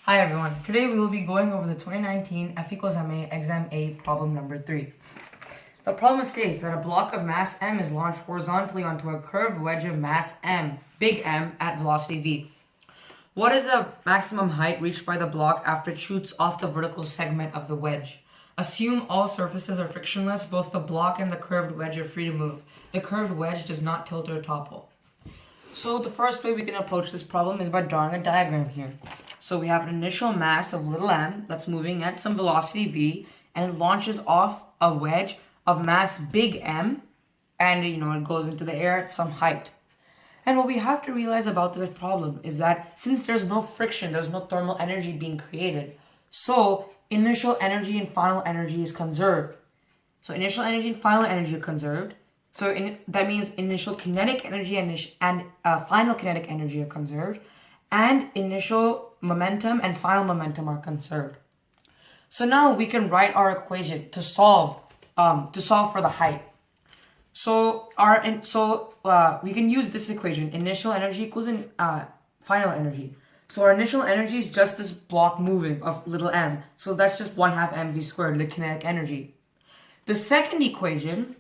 Hi everyone, today we will be going over the 2019 F equals MA Exam A problem number 3. The problem states that a block of mass m is launched horizontally onto a curved wedge of mass m, big M, at velocity v. What is the maximum height reached by the block after it shoots off the vertical segment of the wedge? Assume all surfaces are frictionless, both the block and the curved wedge are free to move. The curved wedge does not tilt or topple. So the first way we can approach this problem is by drawing a diagram here. So we have an initial mass of little m that's moving at some velocity v, and it launches off a wedge of mass big M, and it goes into the air at some height. And what we have to realize about this problem is that since there's no friction, there's no thermal energy being created, so initial energy and final energy is conserved. So initial energy and final energy are conserved. So that means initial kinetic energy and final kinetic energy are conserved, and initial momentum and final momentum are conserved. So now we can write our equation to solve for the height. So we can use this equation: initial energy equals final energy. So our initial energy is just this block moving of little m. So that's just 1/2 mv squared, the kinetic energy. The second equation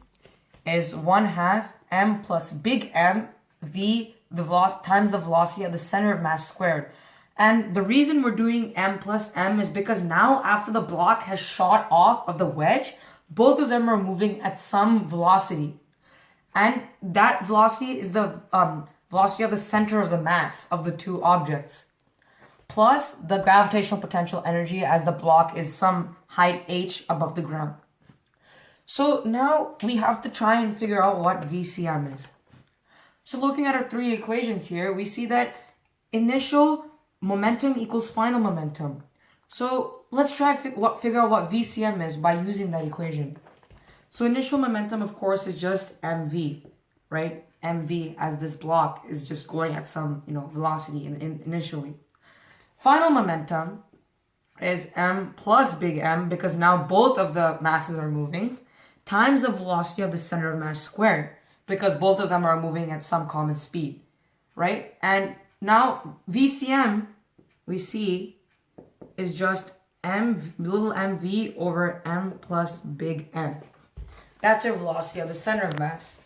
is 1/2 m plus big M v times the velocity of the center of mass squared. And the reason we're doing m plus m is because now after the block has shot off of the wedge, both of them are moving at some velocity. And that velocity is the velocity of the center of the mass of the two objects, plus the gravitational potential energy as the block is some height h above the ground. So now we have to try and figure out what VCM is. So looking at our three equations here, we see that initial momentum equals final momentum. So let's try figure out what VCM is by using that equation. So initial momentum, of course, is just mv, right? mv, as this block is just going at some velocity initially. Final momentum is m plus big M, because now both of the masses are moving, times the velocity of the center of mass squared, because both of them are moving at some common speed, right? And now VCM, we see, is just little mv over m plus big M. That's our velocity of the center of mass.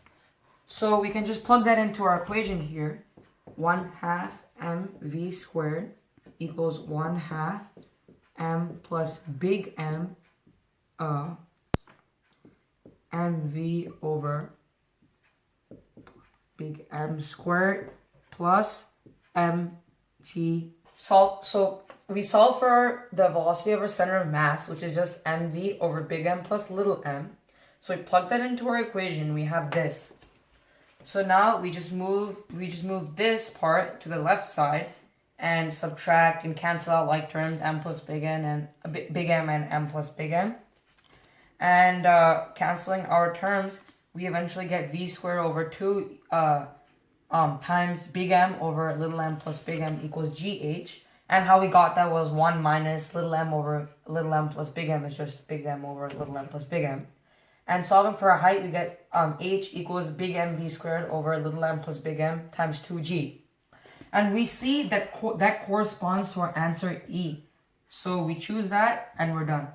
So we can just plug that into our equation here. 1/2 mv squared equals 1/2 m plus big M mv over big M squared plus mg. So we solve for the velocity of our center of mass, which is just mv over big M plus little m. So we plug that into our equation, we have this. So now we just move this part to the left side and subtract and cancel out like terms, m plus big M and m plus big M. And canceling our terms, we eventually get v squared over 2 times big M over little m plus big M equals gh. And how we got that was 1 minus little m over little m plus big M is just big M over little m plus big M. And solving for a height, we get h equals big mv squared over little m plus big M times 2g. And we see that that corresponds to our answer E. So we choose that and we're done.